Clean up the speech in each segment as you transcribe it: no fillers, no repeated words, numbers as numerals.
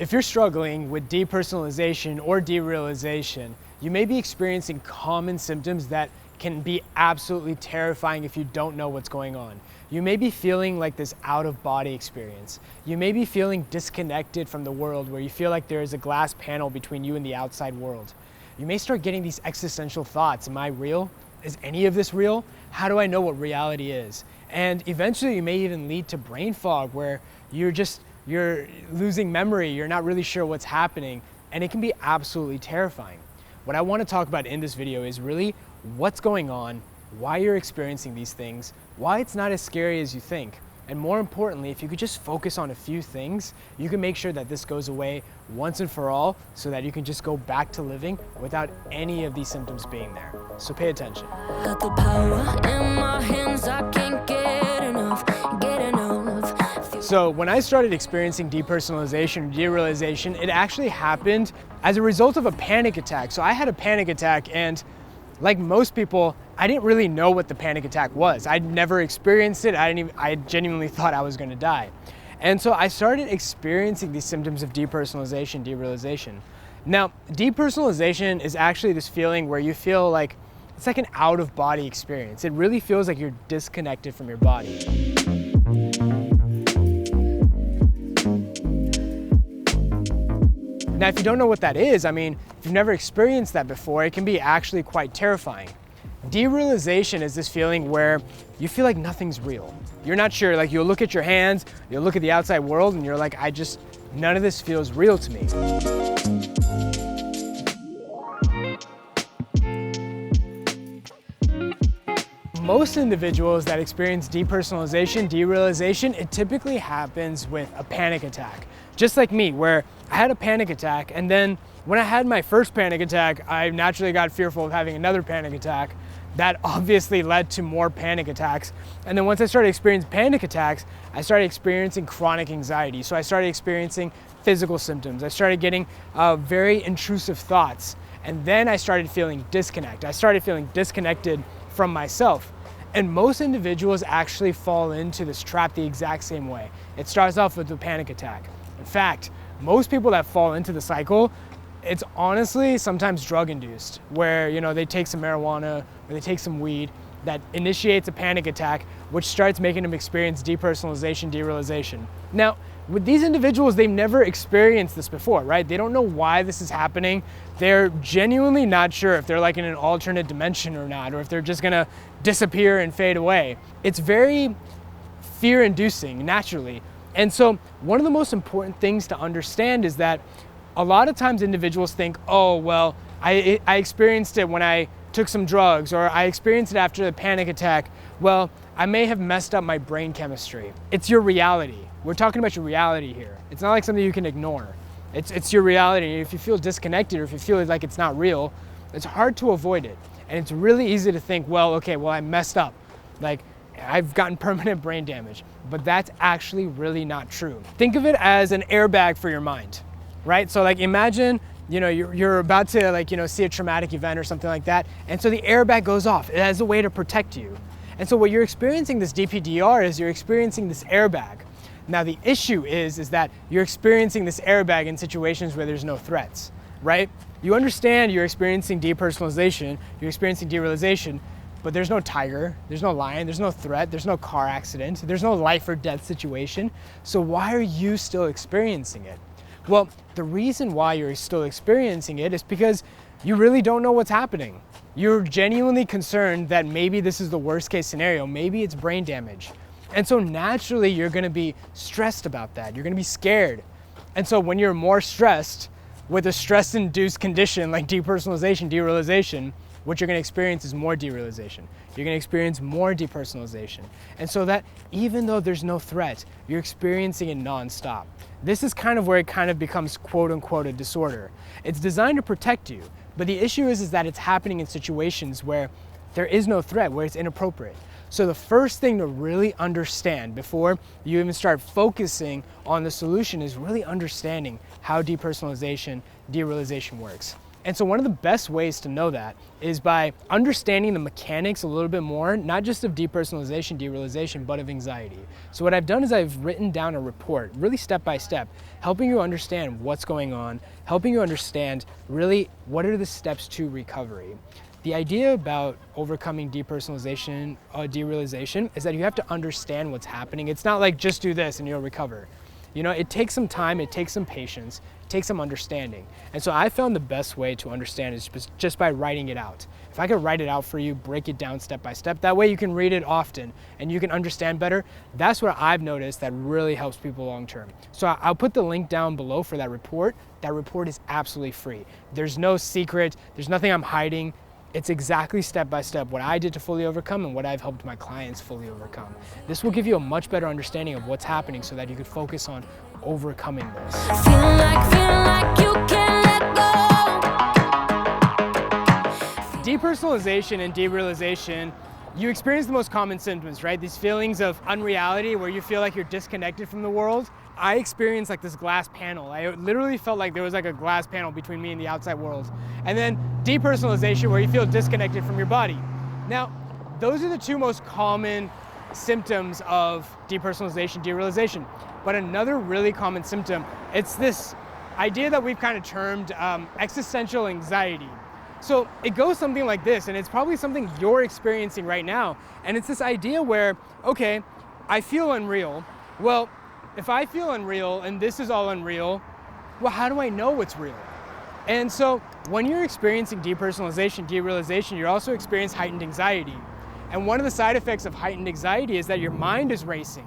If you're struggling with depersonalization or derealization, you may be experiencing common symptoms that can be absolutely terrifying if you don't know what's going on. You may be feeling like this out-of-body experience. You may be feeling disconnected from the world, where you feel like there is a glass panel between you and the outside world. You may start getting these existential thoughts. Am I real? Is any of this real? How do I know what reality is? And eventually you may even lead to brain fog, where you're losing memory, you're not really sure what's happening, and it can be absolutely terrifying. What I want to talk about in this video is really what's going on, why you're experiencing these things, why it's not as scary as you think, and more importantly, if you could just focus on a few things, you can make sure that this goes away once and for all, so that you can just go back to living without any of these symptoms being there. So pay attention. Got the power in my hands, I can't get enough, get enough. So when I started experiencing depersonalization, derealization, it actually happened as a result of a panic attack. So I had a panic attack, and like most people, I didn't really know what the panic attack was. I'd never experienced it. I genuinely thought I was going to die. And so I started experiencing these symptoms of depersonalization, derealization. Now, depersonalization is actually this feeling where you feel like it's like an out-of-body experience. It really feels like you're disconnected from your body. Now, if you don't know what that is, I mean, if you've never experienced that before, it can be actually quite terrifying. Derealization is this feeling where you feel like nothing's real. You're not sure, like you'll look at your hands, you'll look at the outside world, and you're like, none of this feels real to me. Most individuals that experience depersonalization, derealization, it typically happens with a panic attack. Just like me, where I had a panic attack, and then when I had my first panic attack, I naturally got fearful of having another panic attack. That obviously led to more panic attacks. And then once I started experiencing panic attacks, I started experiencing chronic anxiety. So I started experiencing physical symptoms. I started getting very intrusive thoughts. And then I started feeling disconnect. I started feeling disconnected from myself. And most individuals actually fall into this trap the exact same way. It starts off with a panic attack. In fact, most people that fall into the cycle, it's honestly sometimes drug-induced, where they take some marijuana or they take some weed that initiates a panic attack, which starts making them experience depersonalization, derealization. Now, with these individuals, they've never experienced this before, right? They don't know why this is happening. They're genuinely not sure if they're like in an alternate dimension or not, or if they're just gonna disappear and fade away. It's very fear-inducing, naturally. And so one of the most important things to understand is that a lot of times individuals think, oh, well, I experienced it when I took some drugs, or I experienced it after the panic attack. Well, I may have messed up my brain chemistry. It's your reality. We're talking about your reality here. It's not like something you can ignore. It's your reality. If you feel disconnected, or if you feel like it's not real, it's hard to avoid it. And it's really easy to think, well, okay, well, I messed up. Like, I've gotten permanent brain damage. But that's actually really not true. Think of it as an airbag for your mind, right? So like imagine, you're about to see a traumatic event or something like that. And so the airbag goes off. It has a way to protect you. And so what you're experiencing this DPDR is you're experiencing this airbag. Now the issue is that you're experiencing this airbag in situations where there's no threats, right? You understand you're experiencing depersonalization, you're experiencing derealization, but there's no tiger, there's no lion, there's no threat, there's no car accident, there's no life or death situation. So why are you still experiencing it? Well, the reason why you're still experiencing it is because you really don't know what's happening. You're genuinely concerned that maybe this is the worst case scenario, maybe it's brain damage. And so naturally you're gonna be stressed about that, you're gonna be scared. And so when you're more stressed with a stress-induced condition like depersonalization, derealization, what you're going to experience is more derealization. You're going to experience more depersonalization. And so that even though there's no threat, you're experiencing it nonstop. This is kind of where it kind of becomes quote unquote a disorder. It's designed to protect you, but the issue is that it's happening in situations where there is no threat, where it's inappropriate. So the first thing to really understand before you even start focusing on the solution is really understanding how depersonalization, derealization works. And so one of the best ways to know that is by understanding the mechanics a little bit more, not just of depersonalization, derealization, but of anxiety. So what I've done is I've written down a report, really step by step, helping you understand what's going on, helping you understand really what are the steps to recovery. The idea about overcoming depersonalization, derealization is that you have to understand what's happening. It's not like just do this and you'll recover. You know, it takes some time, it takes some patience, it takes some understanding. And so I found the best way to understand is just by writing it out. If I could write it out for you, break it down step by step, that way you can read it often and you can understand better. That's what I've noticed that really helps people long term. So I'll put the link down below for that report. That report is absolutely free. There's no secret, there's nothing I'm hiding. It's exactly step by step what I did to fully overcome and what I've helped my clients fully overcome. This will give you a much better understanding of what's happening so that you could focus on overcoming this. Feel like you can't let go. Depersonalization and derealization, you experience the most common symptoms, right? These feelings of unreality where you feel like you're disconnected from the world. I experienced like this glass panel. I literally felt like there was like a glass panel between me and the outside world. And then depersonalization where you feel disconnected from your body. Now, those are the two most common symptoms of depersonalization, derealization. But another really common symptom, it's this idea that we've kind of termed existential anxiety. So it goes something like this, and it's probably something you're experiencing right now. And it's this idea where, okay, I feel unreal. Well, if I feel unreal and this is all unreal, well, how do I know what's real? And so when you're experiencing depersonalization, derealization, you're also experiencing heightened anxiety. And one of the side effects of heightened anxiety is that your mind is racing.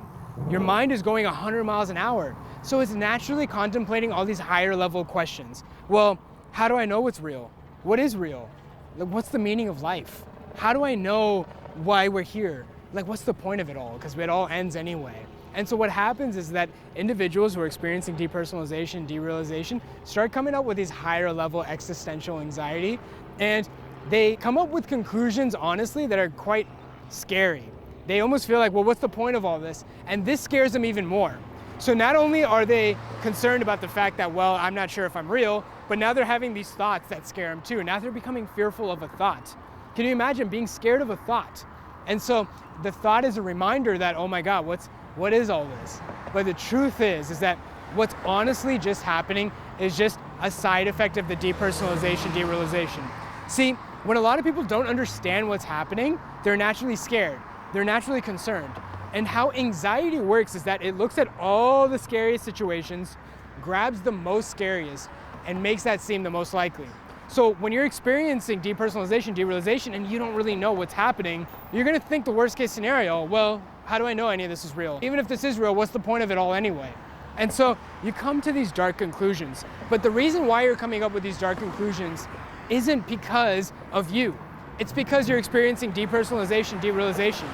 Your mind is going 100 miles an hour. So it's naturally contemplating all these higher level questions. Well, how do I know what's real? What is real? Like, what's the meaning of life? How do I know why we're here? Like, what's the point of it all? Because it all ends anyway. And so what happens is that individuals who are experiencing depersonalization, derealization, start coming up with these higher level existential anxiety, and they come up with conclusions, honestly, that are quite scary. They almost feel like, well, what's the point of all this? And this scares them even more. So not only are they concerned about the fact that, well, I'm not sure if I'm real, but now they're having these thoughts that scare them too. Now they're becoming fearful of a thought. Can you imagine being scared of a thought? And so the thought is a reminder that, oh my God, what is all this? But the truth is that what's honestly just happening is just a side effect of the depersonalization, derealization. See, when a lot of people don't understand what's happening, they're naturally scared. They're naturally concerned. And how anxiety works is that it looks at all the scariest situations, grabs the most scariest, and makes that seem the most likely. So when you're experiencing depersonalization, derealization, and you don't really know what's happening, you're gonna think the worst case scenario, well, how do I know any of this is real? Even if this is real, what's the point of it all anyway? And so you come to these dark conclusions. But the reason why you're coming up with these dark conclusions isn't because of you. It's because you're experiencing depersonalization, derealization.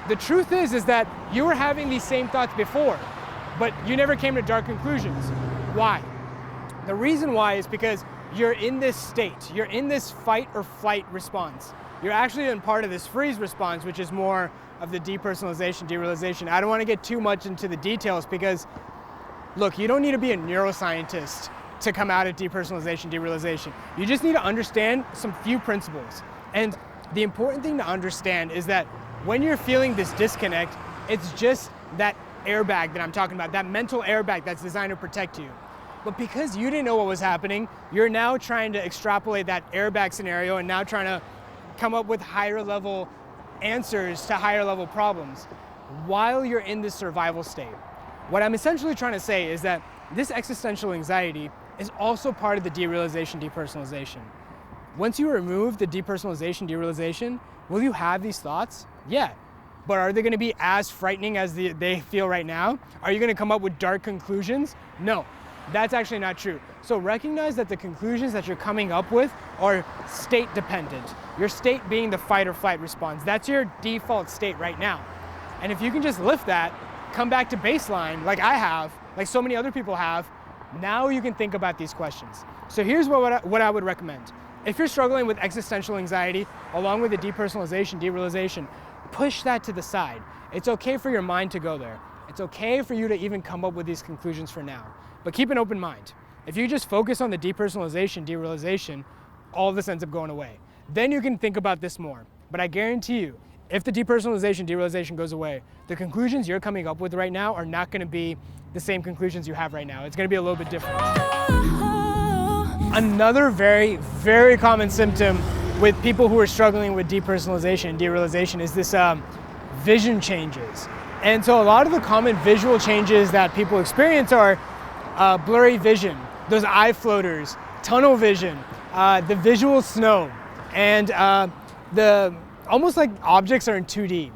The truth is that you were having these same thoughts before, but you never came to dark conclusions. Why? The reason why is because you're in this state. You're in this fight or flight response. You're actually in part of this freeze response, which is more of the depersonalization, derealization. I don't want to get too much into the details because, look, you don't need to be a neuroscientist to come out of depersonalization, derealization. You just need to understand some few principles. And the important thing to understand is that when you're feeling this disconnect, it's just that airbag that I'm talking about, that mental airbag that's designed to protect you. But because you didn't know what was happening, you're now trying to extrapolate that airbag scenario and now trying to come up with higher level answers to higher level problems while you're in this survival state. What I'm essentially trying to say is that this existential anxiety is also part of the derealization, depersonalization. Once you remove the depersonalization, derealization, will you have these thoughts? Yeah. But are they going to be as frightening as they feel right now? Are you going to come up with dark conclusions? No. That's actually not true. So recognize that the conclusions that you're coming up with are state dependent. Your state being the fight or flight response. That's your default state right now. And if you can just lift that, come back to baseline like I have, like so many other people have, now you can think about these questions. So here's what I would recommend. If you're struggling with existential anxiety, along with the depersonalization, derealization, push that to the side. It's okay for your mind to go there. It's okay for you to even come up with these conclusions for now. But keep an open mind. If you just focus on the depersonalization, derealization, all this ends up going away. Then you can think about this more. But I guarantee you, if the depersonalization, derealization goes away, the conclusions you're coming up with right now are not gonna be the same conclusions you have right now. It's gonna be a little bit different. Another very, very common symptom with people who are struggling with depersonalization and derealization is this vision changes. And so a lot of the common visual changes that people experience are blurry vision, those eye floaters, tunnel vision, the visual snow, and almost like objects are in 2D.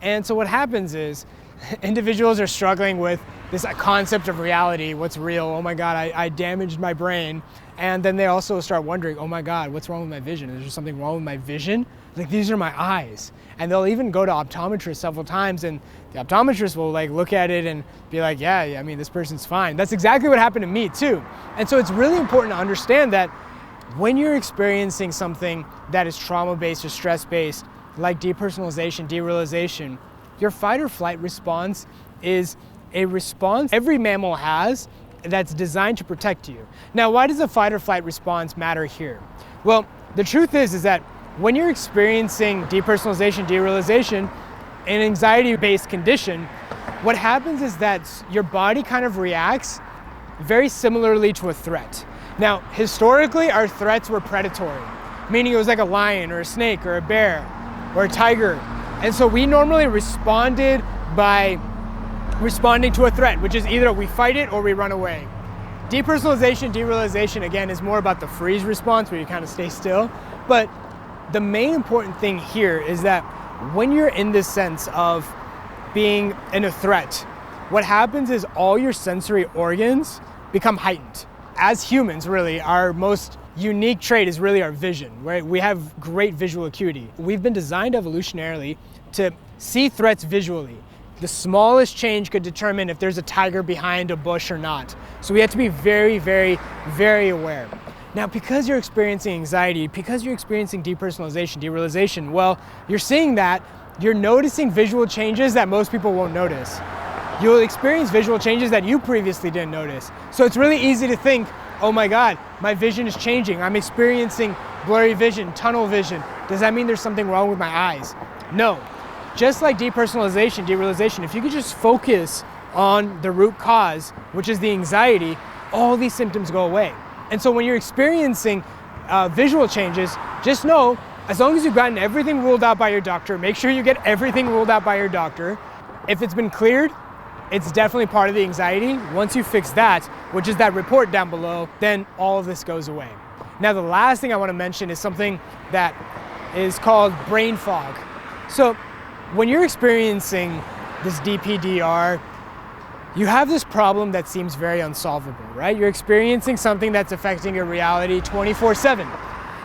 And so what happens is individuals are struggling with this concept of reality, what's real, oh my God, I damaged my brain. And then they also start wondering, oh my God, what's wrong with my vision? Is there something wrong with my vision? Like, these are my eyes. And they'll even go to optometrists several times, and the optometrist will like look at it and be like, yeah, I mean, this person's fine. That's exactly what happened to me too. And so it's really important to understand that when you're experiencing something that is trauma-based or stress-based, like depersonalization, derealization, your fight or flight response is a response every mammal has that's designed to protect you. Now, why does a fight or flight response matter here? Well, the truth is that when you're experiencing depersonalization, derealization, an anxiety-based condition, what happens is that your body kind of reacts very similarly to a threat. Now, historically, our threats were predatory, meaning it was like a lion or a snake or a bear or a tiger. And so we normally responded by responding to a threat, which is either we fight it or we run away. Depersonalization, derealization, again, is more about the freeze response where you kind of stay still. But the main important thing here is that when you're in this sense of being in a threat, what happens is all your sensory organs become heightened. As humans, really, our most unique trait is really our vision, right? We have great visual acuity. We've been designed evolutionarily to see threats visually. The smallest change could determine if there's a tiger behind a bush or not. So we have to be very, very, very aware. Now, because you're experiencing anxiety, because you're experiencing depersonalization, derealization, well, you're seeing that, you're noticing visual changes that most people won't notice. You'll experience visual changes that you previously didn't notice. So it's really easy to think, oh my God, my vision is changing. I'm experiencing blurry vision, tunnel vision. Does that mean there's something wrong with my eyes? No. Just like depersonalization, derealization, if you could just focus on the root cause, which is the anxiety, all these symptoms go away. And so when you're experiencing visual changes, just know, as long as you've gotten everything ruled out by your doctor, make sure you get everything ruled out by your doctor. If it's been cleared, it's definitely part of the anxiety. Once you fix that, which is that report down below, then all of this goes away. Now, the last thing I want to mention is something that is called brain fog. So when you're experiencing this DPDR, you have this problem that seems very unsolvable, right? You're experiencing something that's affecting your reality 24/7.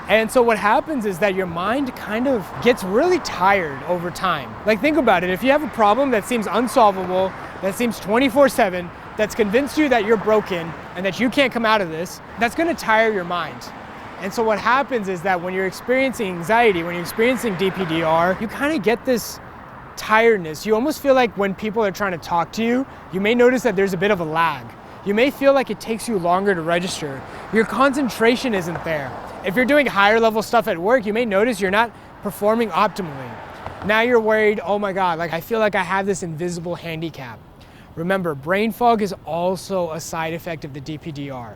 And so what happens is that your mind kind of gets really tired over time. Like, think about it. If you have a problem that seems unsolvable, that seems 24/7, that's convinced you that you're broken and that you can't come out of this, that's gonna tire your mind. And so what happens is that when you're experiencing anxiety, when you're experiencing DPDR, you kind of get this tiredness. You almost feel like when people are trying to talk to you, you may notice that there's a bit of a lag. You may feel like it takes you longer to register. Your concentration isn't there. If you're doing higher level stuff at work, you may notice you're not performing optimally. Now you're worried, oh my God, like I feel like I have this invisible handicap. Remember, brain fog is also a side effect of the DPDR.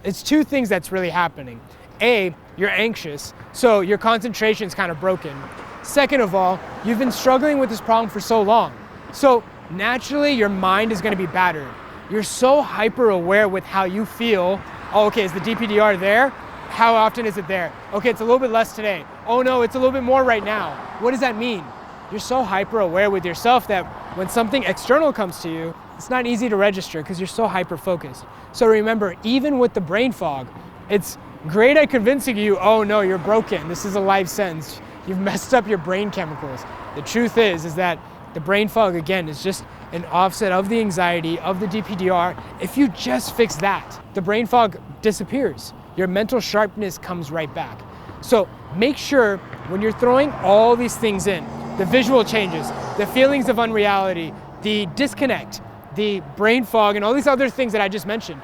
It's two things that's really happening. A, you're anxious, so your concentration's kind of broken. Second of all, you've been struggling with this problem for so long. So naturally, your mind is gonna be battered. You're so hyper aware with how you feel. Oh, okay, is the DPDR there? How often is it there? Okay, it's a little bit less today. Oh no, it's a little bit more right now. What does that mean? You're so hyper aware with yourself that when something external comes to you, it's not easy to register because you're so hyper focused. So remember, even with the brain fog, it's great at convincing you, oh no, you're broken. This is a life sentence. You've messed up your brain chemicals. The truth is that the brain fog, again, is just an offset of the anxiety, of the DPDR. If you just fix that, the brain fog disappears. Your mental sharpness comes right back. So make sure when you're throwing all these things in, the visual changes, the feelings of unreality, the disconnect, the brain fog, and all these other things that I just mentioned,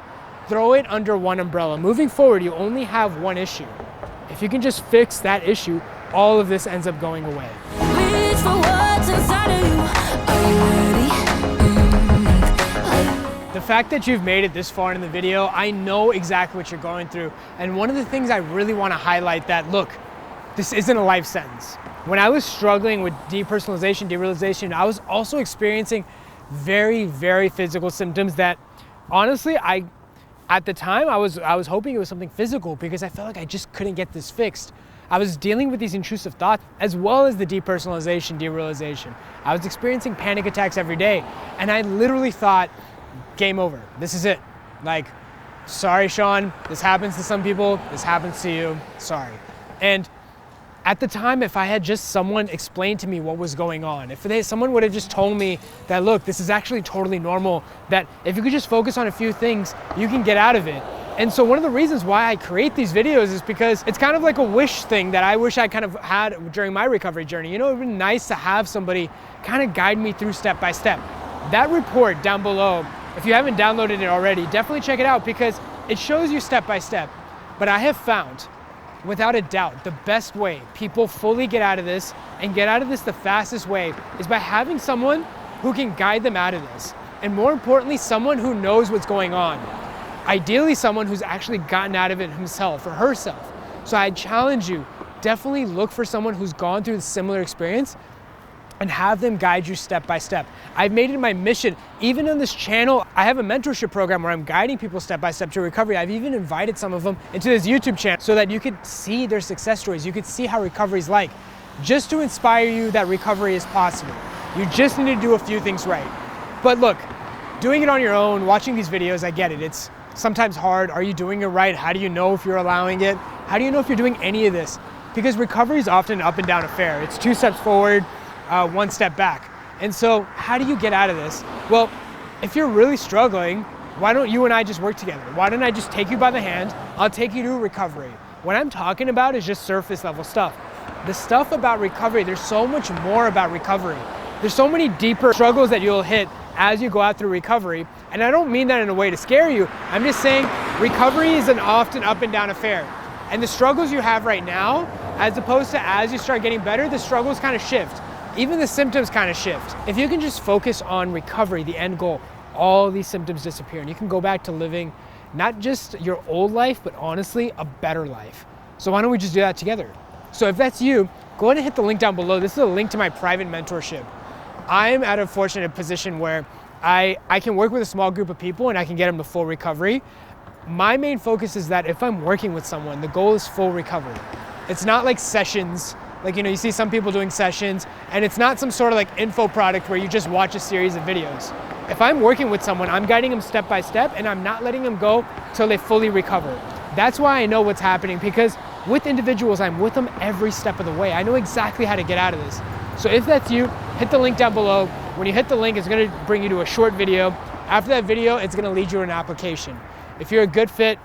throw it under one umbrella. Moving forward, you only have one issue. If If you can just fix that issue, all of this ends up going away. Reach for what's inside of you. Are you ready? The fact that you've made it this far in the video, I know exactly what you're going through. And one of the things I really want to highlight that, look, this isn't a life sentence. When I was struggling with depersonalization, derealization, I was also experiencing very, very physical symptoms that honestly, at the time, I was hoping it was something physical because I felt like I just couldn't get this fixed. I was dealing with these intrusive thoughts as well as the depersonalization, derealization. I was experiencing panic attacks every day, and I literally thought, game over, this is it. Like, sorry, Shaan, this happens to some people, this happens to you, sorry. And at the time, if I had just someone explain to me what was going on, if someone would have just told me that, look, this is actually totally normal, that if you could just focus on a few things, you can get out of it. And so one of the reasons why I create these videos is because it's kind of like a wish thing that I wish I kind of had during my recovery journey. You know, it would be nice to have somebody kind of guide me through step by step. That report down below, if you haven't downloaded it already, definitely check it out because it shows you step by step. But I have found, without a doubt, the best way people fully get out of this and get out of this the fastest way is by having someone who can guide them out of this. And more importantly, someone who knows what's going on. Ideally, someone who's actually gotten out of it himself or herself. So I challenge you, definitely look for someone who's gone through a similar experience and have them guide you step by step. I've made it my mission, even on this channel, I have a mentorship program where I'm guiding people step by step to recovery. I've even invited some of them into this YouTube channel so that you could see their success stories. You could see how recovery is like, just to inspire you that recovery is possible. You just need to do a few things right. But look, doing it on your own, watching these videos, I get it. It's sometimes hard. Are you doing it right? How do you know if you're allowing it? How do you know if you're doing any of this? Because recovery is often an up and down affair. It's 2 steps forward, 1 step back. And so how do you get out of this? Well, if you're really struggling, why don't you and I just work together? Why don't I just take you by the hand? I'll take you to recovery. What I'm talking about is just surface level stuff. The stuff about recovery, there's so much more about recovery. There's so many deeper struggles that you'll hit as you go out through recovery. And I don't mean that in a way to scare you. I'm just saying recovery is an often up and down affair. And the struggles you have right now, as opposed to as you start getting better, the struggles kind of shift. Even the symptoms kind of shift. If you can just focus on recovery, the end goal, all these symptoms disappear and you can go back to living not just your old life, but honestly, a better life. So why don't we just do that together? So if that's you, go ahead and hit the link down below. This is a link to my private mentorship. I'm at a fortunate position where I can work with a small group of people and I can get them to full recovery. My main focus is that if I'm working with someone, the goal is full recovery. It's not like sessions. Like, you know, you see some people doing sessions and it's not some sort of like info product where you just watch a series of videos. If I'm working with someone, I'm guiding them step by step and I'm not letting them go till they fully recover. That's why I know what's happening, because with individuals, I'm with them every step of the way. I know exactly how to get out of this. So if that's you, hit the link down below. When you hit the link, it's gonna bring you to a short video. After that video, it's gonna lead you to an application. If you're a good fit,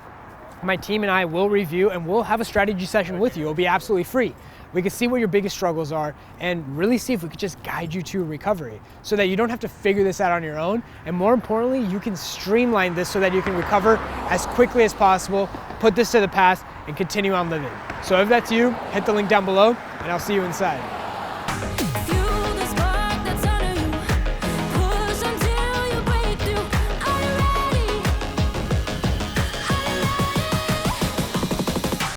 my team and I will review and we'll have a strategy session with you. It'll be absolutely free. We can see what your biggest struggles are and really see if we could just guide you to recovery so that you don't have to figure this out on your own. And more importantly, you can streamline this so that you can recover as quickly as possible, put this to the past and continue on living. So if that's you, hit the link down below and I'll see you inside.